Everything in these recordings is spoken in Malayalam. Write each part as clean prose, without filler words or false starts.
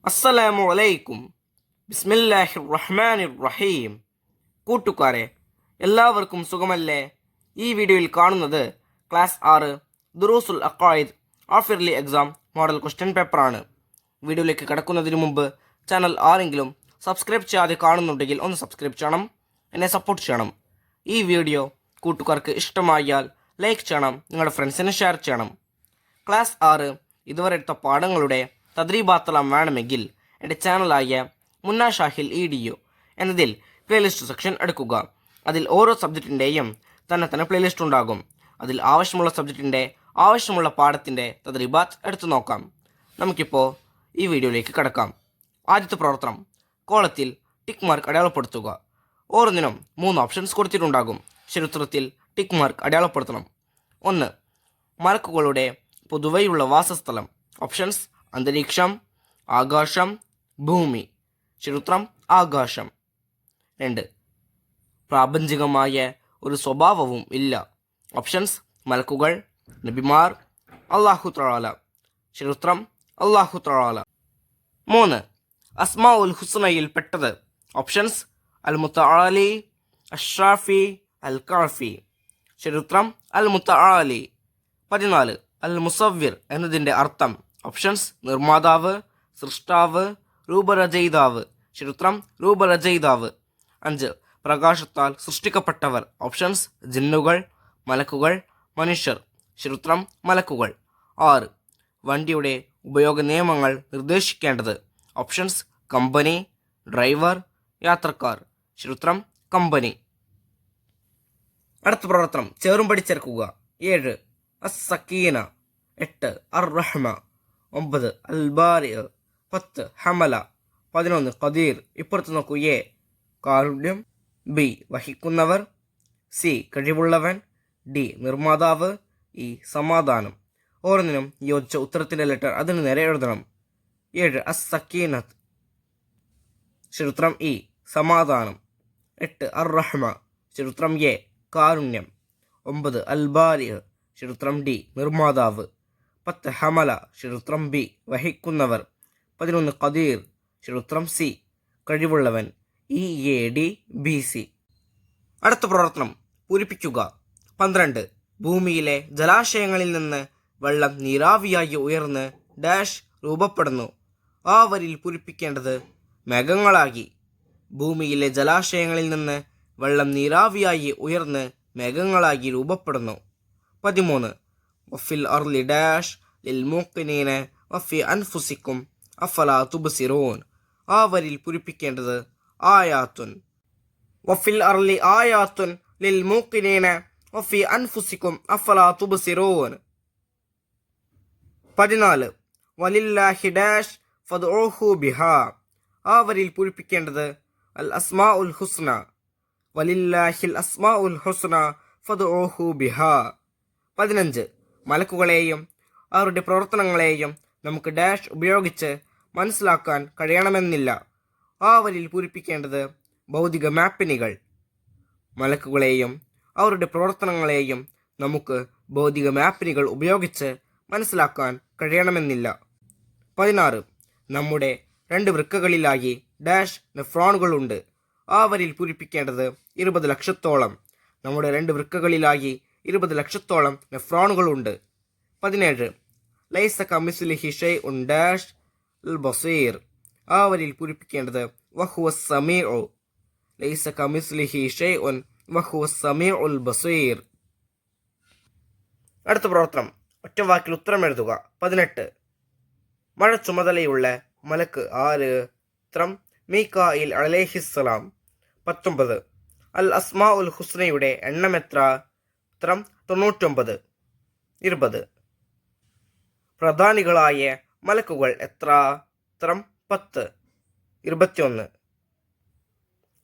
അസ്സലാമു അലൈക്കും. ബിസ്മില്ലാഹിർ റഹ്മാനിർ റഹീം. കൂട്ടുകാരെ, എല്ലാവർക്കും സുഖമല്ലേ? ഈ വീഡിയോയിൽ കാണുന്നത് ക്ലാസ് 6 ദുറൂസുൽ അഖായിദ് ആഫിർലി എക്സാം മോഡൽ ക്വസ്റ്റ്യൻ പേപ്പറാണ്. വീഡിയോയിലേക്ക് കടക്കുന്നതിന് മുമ്പ് ചാനൽ ആരെങ്കിലും സബ്സ്ക്രൈബ് ചെയ്യാതെ കാണുന്നുണ്ടെങ്കിൽ ഒന്ന് സബ്സ്ക്രൈബ് ചെയ്യണം, എന്നെ സപ്പോർട്ട് ചെയ്യണം. ഈ വീഡിയോ കൂട്ടുകാർക്ക് ഇഷ്ടമായാൽ ലൈക്ക് ചെയ്യണം, നിങ്ങളുടെ ഫ്രണ്ട്സിന് ഷെയർ ചെയ്യണം. ക്ലാസ് 6 ഇതുവരെ എടുത്ത പാഠങ്ങളുടെ തദ്രീബാത്തെല്ലാം വേണമെങ്കിൽ എൻ്റെ ചാനലായ മുന്ന ഷാഹിൽ EDU എന്നതിൽ പ്ലേലിസ്റ്റ് സെക്ഷൻ എടുക്കുക. അതിൽ ഓരോ സബ്ജക്റ്റിൻ്റെയും തന്നെ പ്ലേലിസ്റ്റ് ഉണ്ടാകും. അതിൽ ആവശ്യമുള്ള സബ്ജക്റ്റിൻ്റെ ആവശ്യമുള്ള പാഠത്തിൻ്റെ തദ്രീബാത്ത് എടുത്തു നോക്കാം. നമുക്കിപ്പോൾ ഈ വീഡിയോയിലേക്ക് കടക്കാം. ആദ്യത്തെ പ്രവർത്തനം, കോളത്തിൽ ടിക്ക് മാർക്ക് അടയാളപ്പെടുത്തുക. ഓരോന്നിനും 3 ഓപ്ഷൻസ് കൊടുത്തിട്ടുണ്ടാകും. ചരിത്രത്തിൽ ടിക്ക് മാർക്ക് അടയാളപ്പെടുത്തണം. 1. മലക്കുകളുടെ പൊതുവെയുള്ള വാസസ്ഥലം. ഓപ്ഷൻസ്: അന്തരീക്ഷം, ആകാശം, ഭൂമി. ചരിത്രം: ആകാശം. 2. പ്രാപഞ്ചികമായ ഒരു സ്വഭാവവും ഇല്ല. ഓപ്ഷൻസ്: മലക്കുകൾ, നബിമാർ, അല്ലാഹു തആല. ചരിത്രം: അല്ലാഹു തആല. 3. അസ്മാഉൽ ഹുസ്നയിൽ പെട്ടത്. ഓപ്ഷൻസ്: അൽ മുതആലി, അഷ്റാഫി, അൽ കാഫി. ചരിത്രം: അൽ മുതആലി. 14. അൽ മുസവ്വിർ എന്നതിൻ്റെ അർത്ഥം. ഓപ്ഷൻസ്: നിർമ്മാതാവ്, സൃഷ്ടാവ്, രൂപരചയിതാവ്. ചരിത്രം: രൂപരചയിതാവ്. 5. പ്രകാശത്താൽ സൃഷ്ടിക്കപ്പെട്ടവർ. ഓപ്ഷൻസ്: ജിന്നുകൾ, മലക്കുകൾ, മനുഷ്യർ. ചരിത്രം: മലക്കുകൾ. 6. വണ്ടിയുടെ ഉപയോഗ നിയമങ്ങൾ നിർദ്ദേശിക്കേണ്ടത്. ഓപ്ഷൻസ്: കമ്പനി, ഡ്രൈവർ, യാത്രക്കാർ. ചരിത്രം: കമ്പനി. അടുത്ത പ്രവർത്തനം, ചേറുംപടി ചേർക്കുക. 7. അസ്സക്കീന. 8. അർ റഹ്മ. 9. അൽ ബാരി. 10. ഹമല. 11. ഖദീർ. ഇപ്പുറത്ത് നോക്കൂ. എ കാരുണ്യം, ബി വഹിക്കുന്നവർ, സി കഴിവുള്ളവൻ, ഡി നിർമ്മാതാവ്, ഇ സമാധാനം. ഓരോന്നിനും യോജിച്ച ഉത്തരത്തിൻ്റെ ലെറ്റർ അതിന് നേരെ എഴുതണം. 7. അസ്സക്കീനത്ത്. ചരിത്രം: ഇ സമാധാനം. 8. അർ റഹ്മ. ചരിത്രം: എ കാരുണ്യം. 9. അൽ ബാരി. ചരിത്രം: ഡി നിർമ്മാതാവ്. 10. ഹമല. ചരിത്രം: ബി വഹിക്കുന്നവർ. 11. ഖദീർ. ചരിത്രം: സി കഴിവുള്ളവൻ. EADBC. അടുത്ത പ്രവർത്തനം, പൂരിപ്പിക്കുക. 12. ഭൂമിയിലെ ജലാശയങ്ങളിൽ നിന്ന് വെള്ളം നീരാവിയായി ഉയർന്ന് ഡാഷ് രൂപപ്പെടുന്നു. ആ വരിയിൽ പൂരിപ്പിക്കേണ്ടത് മേഘങ്ങളാകി. ഭൂമിയിലെ ജലാശയങ്ങളിൽ നിന്ന് വെള്ളം നീരാവിയായി ഉയർന്ന് മേഘങ്ങളായി രൂപപ്പെടുന്നു. 13. വഫിൽ അർളി ഡാഷ് ലിൽ മൂഖിനീന വഫി അൻഫുസിക്കും അഫലാ തുബ്സിറൂൻ. ആ വരിയിൽ പൂരിപ്പിക്കേണ്ടത് ആയാത്തുൻ. വഫിൽ അർളി ആയാത്തുൻ ലിൽ മൂഖിനീന വഫി അൻഫുസിക്കും അഫലാ തുബ്സിറൂൻ. 14. വലില്ലാഹി ഡാഷ് ഫദ്ഉഹു ബിഹാ. ആ വരിയിൽ പൂരിപ്പിക്കേണ്ടത് അൽ അസ്മാഉൽ ഹുസ്ന. വലില്ലാഹിൽ അസ്മാഉൽ ഹുസ്ന ഫദ്ഉഹു ബിഹാ. 15. മലക്കുകളെയും അവരുടെ പ്രവർത്തനങ്ങളെയും നമുക്ക് ഡാഷ് ഉപയോഗിച്ച് മനസ്സിലാക്കാൻ കഴിയണമെന്നില്ല. ആ വരിയിൽ പൂരിപ്പിക്കേണ്ടത് ഭൗതിക മാപ്പിനികൾ. മലക്കുകളെയും അവരുടെ പ്രവർത്തനങ്ങളെയും നമുക്ക് ഭൗതിക മാപ്പിനികൾ ഉപയോഗിച്ച് മനസ്സിലാക്കാൻ കഴിയണമെന്നില്ല. 16. നമ്മുടെ 2 വൃക്കകളിലായി ഡാഷ് നെഫ്രോണുകളുണ്ട്. ആ വരിയിൽ പൂരിപ്പിക്കേണ്ടത് 20 ലക്ഷത്തോളം. നമ്മുടെ 2 വൃക്കകളിലായി 20 ലക്ഷത്തോളം നെഫ്രോണുകളുണ്ട്. 17. ലൈസ കമിസ്ലിഹി ഷൈഉൻ ഡാഷ് അൽ ബസീർ. ആ വരിയിൽ പൂരിപ്പിക്കേണ്ടത് വഹുവ സമീഉ. ലൈസ കമിസ്ലിഹി ഷൈഉൻ വഹുവ സമീഉൽ ബസീർ. അടുത്ത പ്രവർത്തനം, ഒറ്റവാക്കിൽ ഉത്തരം എഴുതുക. 18. മഴ ചുമതലയുള്ള മലക്ക് ആര്? ഉത്തരം: മീകായിൽ അലൈഹിസ്സലാം. 19. അൽ അസ്മാഉൽ ഹുസ്നയുടെ എണ്ണം എത്ര? ഉത്തരം: 99. 20. പ്രധാനികളായ മലക്കുകൾ എത്ര? ഉത്തരം: 10. 21.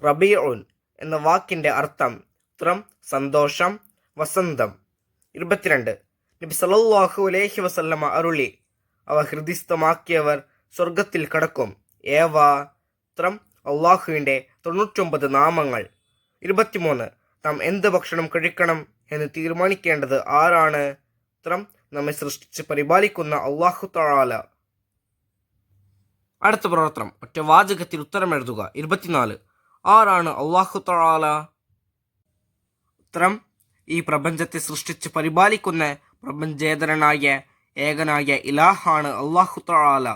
റബീഉൻ എന്ന വാക്കിൻ്റെ അർത്ഥം? ഉത്തരം: സന്തോഷം, വസന്തം. 22. നബി സല്ലല്ലാഹു അലൈഹി വസല്ലമ അരുളി, അവ ഹൃദിസ്ഥമാക്കിയവർ സ്വർഗത്തിൽ കടക്കും. ഏവ? ഉത്തരം: അള്ളാഹുവിൻ്റെ 99 നാമങ്ങൾ. 23. നാം എന്ത് ഭക്ഷണം കഴിക്കണം എന്ന് തീരുമാനിക്കേണ്ടത് ആരാണ്? ഉത്തരം: നമ്മെ സൃഷ്ടിച്ച് പരിപാലിക്കുന്ന അല്ലാഹു തആല. അടുത്ത പ്രവർത്തനം ഒറ്റ വാചകത്തിൽ ഉത്തരം എഴുതുക. 24. ആരാണ് അല്ലാഹു തആല? ഉത്തരം: ഈ പ്രപഞ്ചത്തെ സൃഷ്ടിച്ച് പരിപാലിക്കുന്ന പ്രപഞ്ചേതരനായ ഏകനായ ഇലാഹാണ് അല്ലാഹു തആല.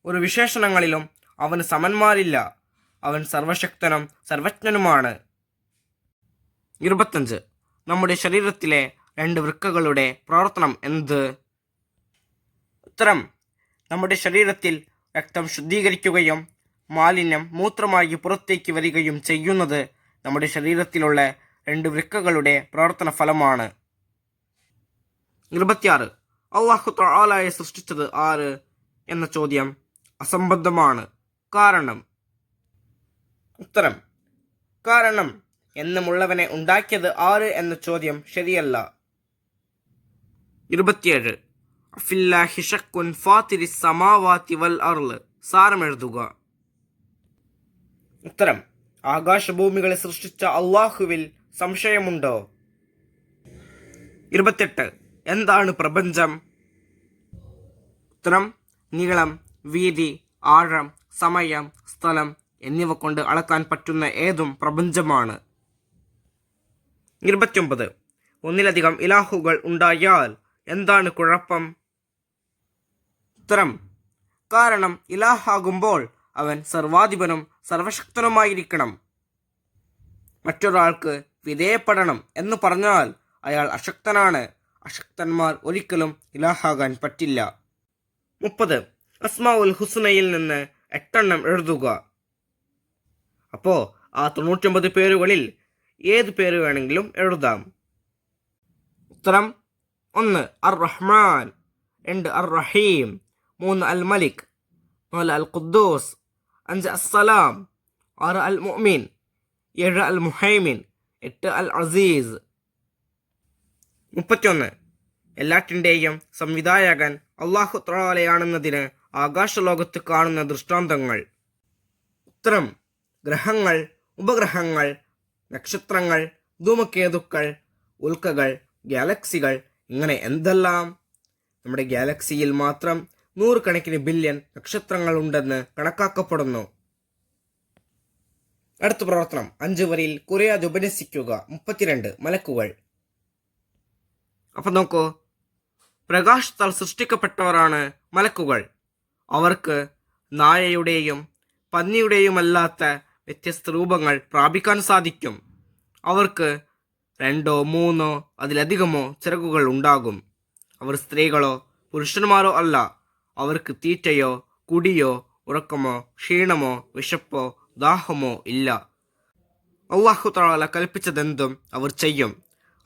ഒരു വിശേഷണങ്ങളിലും അവന് സമന്മാരില്ല. അവൻ സർവശക്തനും സർവജ്ഞനുമാണ്. 25. നമ്മുടെ ശരീരത്തിലെ 2 വൃക്കകളുടെ പ്രവർത്തനം എന്ത്? ഉത്തരം: നമ്മുടെ ശരീരത്തിൽ രക്തം ശുദ്ധീകരിക്കുകയും മാലിന്യം മൂത്രമായി പുറത്തേക്ക് വരികയും ചെയ്യുന്നത് നമ്മുടെ ശരീരത്തിലുള്ള 2 വൃക്കകളുടെ പ്രവർത്തന ഫലമാണ്. 26. അല്ലാഹു തആലയെ സൃഷ്ടിച്ചത് ആര് എന്ന ചോദ്യം അസംബന്ധമാണ്. കാരണം? ഉത്തരം: കാരണം എന്നുമുള്ളവനെ ഉണ്ടാക്കിയത് ആര് എന്ന ചോദ്യം ശരിയല്ല. 27. അഫില്ലാഹി ശക്കുൻ ഫാത്തിരിസ് സമാവാതി വൽ അർള്. സാരം എഴുതുക. ഉത്തരം: ആകാശഭൂമികളെ സൃഷ്ടിച്ച അള്ളാഹുവിൽ സംശയമുണ്ടോ? 28. എന്താണ് പ്രപഞ്ചം? ഉത്തരം: നീളം, വീതി, ആഴം, സമയം, സ്ഥലം എന്നിവ കൊണ്ട് അളക്കാൻ പറ്റുന്ന ഏതും പ്രപഞ്ചമാണ്. 29. ഒന്നിലധികം ഇലാഹുകൾ ഉണ്ടായാൽ എന്താണ് കുഴപ്പം? ഉത്തരം: കാരണം ഇലാഹാകുമ്പോൾ അവൻ സർവാധിപനും സർവശക്തനുമായിരിക്കണം. മറ്റൊരാൾക്ക് വിധേയപ്പെടണം എന്ന് പറഞ്ഞാൽ അയാൾ അശക്തനാണ്. അശക്തന്മാർ ഒരിക്കലും ഇലാഹാകാൻ പറ്റില്ല. 30. അസ്മാഉൽ ഹുസ്നയിൽ നിന്ന് 8 എണ്ണം എഴുതുക. അപ്പോൾ ആ 99 പേരുകളിൽ ഏത് പേര് വേണമെങ്കിലും എഴുതാം. ഉത്തരം: 1 അർ റഹ്മാൻ, 2 അർ റഹീം, 3 അൽ മലിക്, 4 അൽ ഖുദ്ദൂസ്, 5 അസ്സലാം, 6 അൽ മുഅ്മിൻ, 7 അൽ മുഹൈമിൻ, 8 അൽ അസീസ്. 31. എല്ലാറ്റിൻ്റെയും സംവിധായകൻ അല്ലാഹു തആലയാണെന്നതിന് ആകാശലോകത്ത് കാണുന്ന ദൃഷ്ടാന്തങ്ങൾ. ഉത്തരം: ഗ്രഹങ്ങൾ, ഉപഗ്രഹങ്ങൾ, നക്ഷത്രങ്ങൾ, ധൂമകേതുക്കൾ, ഉൽക്കകൾ, ഗാലക്സികൾ, ഇങ്ങനെ എന്തെല്ലാം. നമ്മുടെ ഗാലക്സിയിൽ മാത്രം 100 കണക്കിന് ബില്യൺ നക്ഷത്രങ്ങൾ ഉണ്ടെന്ന് കണക്കാക്കപ്പെടുന്നു. അടുത്ത പ്രവർത്തനം 5 വരിയിൽ കുറയാതെ ഉപന്യസിക്കുക. 32. മലക്കുകൾ. അപ്പൊ നോക്കൂ, പ്രകാശത്താൽ സൃഷ്ടിക്കപ്പെട്ടവരാണ് മലക്കുകൾ. അവർക്ക് നായയുടെയും പന്നിയുടെയുമല്ലാത്ത വ്യത്യസ്ത രൂപങ്ങൾ പ്രാപിക്കാൻ സാധിക്കും. അവർക്ക് 2 3 അതിലധികമോ ചിറകുകൾ ഉണ്ടാകും. അവർ സ്ത്രീകളോ പുരുഷന്മാരോ അല്ല. അവർക്ക് തീറ്റയോ കുടിയോ ഉറക്കമോ ക്ഷീണമോ വിശപ്പോ ദാഹമോ ഇല്ല. അല്ലാഹു തആല കൽപ്പിച്ചതെന്തും അവർ ചെയ്യും.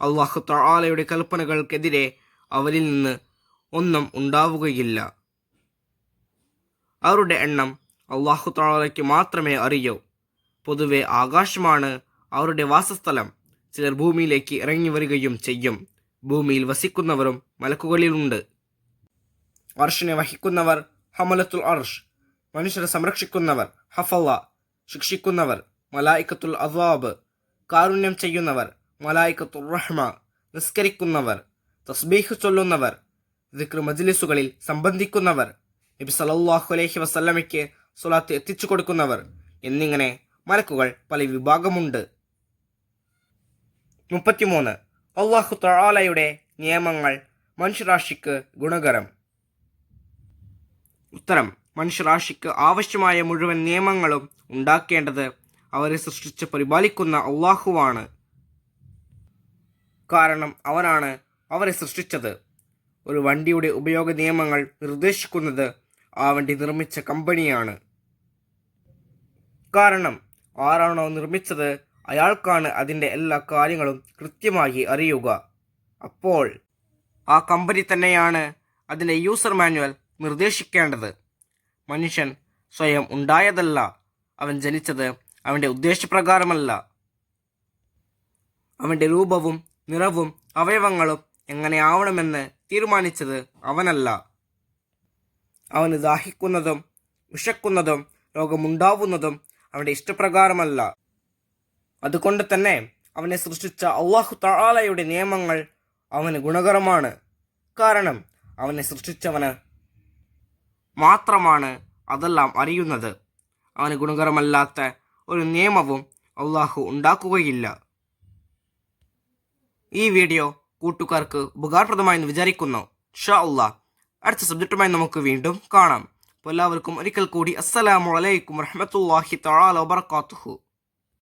അല്ലാഹു തആലയുടെ കൽപ്പനകൾക്കെതിരെ അവരിൽ നിന്ന് ഒന്നും ഉണ്ടാവുകയില്ല. അവരുടെ എണ്ണം അല്ലാഹു തആലയ്ക്ക് മാത്രമേ അറിയൂ. പൊതുവെ ആകാശമാണ് അവരുടെ വാസസ്ഥലം. ചിലർ ഭൂമിയിലേക്ക് ഇറങ്ങി വരികയും ചെയ്യും. ഭൂമിയിൽ വസിക്കുന്നവരും മലക്കുകളിലുണ്ട്. അർഷിനെ വഹിക്കുന്നവർ ഹമലത്തുൽ അർഷ്, മനുഷ്യരെ സംരക്ഷിക്കുന്നവർ ഹഫള, ശിക്ഷിക്കുന്നവർ മലായിക്കത്തുൽ അസാബ്, കാരുണ്യം ചെയ്യുന്നവർ മലായിക്കത്തുൽ റഹ്മ, നിസ്കരിക്കുന്നവർ, തസ്ബീഹ് ചൊല്ലുന്നവർ, ദിക്ർ മജ്ലിസുകളിൽ സംബന്ധിക്കുന്നവർ, നബി സല്ലല്ലാഹു അലൈഹി വസല്ലമയ്ക്ക് സ്വലാത്ത് എത്തിച്ചു കൊടുക്കുന്നവർ എന്നിങ്ങനെ മലക്കുകൾ പല വിഭാഗമുണ്ട്. 33. അല്ലാഹു തആലയുടെ നിയമങ്ങൾ മനുഷ്യരാശിക്ക് ഗുണകരം. ഉത്തരം: മനുഷ്യരാശിക്ക് ആവശ്യമായ മുഴുവൻ നിയമങ്ങളും ഉണ്ടാക്കേണ്ടത് അവരെ സൃഷ്ടിച്ച് പരിപാലിക്കുന്ന അല്ലാഹുവാണ്. കാരണം അവനാണ് അവരെ സൃഷ്ടിച്ചത്. ഒരു വണ്ടിയുടെ ഉപയോഗ നിയമങ്ങൾ നിർദ്ദേശിക്കുന്നത് ആ വണ്ടി നിർമ്മിച്ച കമ്പനിയാണ്. കാരണം ആരാണോ നിർമ്മിച്ചത് അയാൾക്കാണ് അതിൻ്റെ എല്ലാ കാര്യങ്ങളും കൃത്യമായി അറിയുക. അപ്പോൾ ആ കമ്പനി തന്നെയാണ് അതിൻ്റെ യൂസർ മാനുവൽ നിർദ്ദേശിക്കേണ്ടത്. മനുഷ്യൻ സ്വയം ഉണ്ടായതല്ല. അവൻ ജനിച്ചത് അവൻ്റെ ഉദ്ദേശപ്രകാരമല്ല. അവൻ്റെ രൂപവും നിറവും അവയവങ്ങളും എങ്ങനെയാവണമെന്ന് തീരുമാനിച്ചത് അവനല്ല. അവന് ദാഹിക്കുന്നതും വിശക്കുന്നതും രോഗമുണ്ടാവുന്നതും അവൻ്റെ ഇഷ്ടപ്രകാരമല്ല. അതുകൊണ്ട് തന്നെ അവനെ സൃഷ്ടിച്ച അല്ലാഹു തആലയുടെ നിയമങ്ങൾ അവന് ഗുണകരമാണ്. കാരണം അവനെ സൃഷ്ടിച്ചവന് മാത്രമാണ് അതെല്ലാം അറിയുന്നത്. അവന് ഗുണകരമല്ലാത്ത ഒരു നിയമവും അള്ളാഹു ഉണ്ടാക്കുകയില്ല. ഈ വീഡിയോ കൂട്ടുകാർക്ക് ഉപകാരപ്രദമായെന്ന് വിചാരിക്കുന്നു. ഇൻഷാ അള്ളാഹ് അടുത്ത സബ്ജക്റ്റുമായി നമുക്ക് വീണ്ടും കാണാം. അപ്പോൾ എല്ലാവർക്കും ഒരിക്കൽ കൂടി അസ്സലാമു അലൈക്കും വറഹ്മത്തുള്ളാഹി തആല വബറകാതുഹു.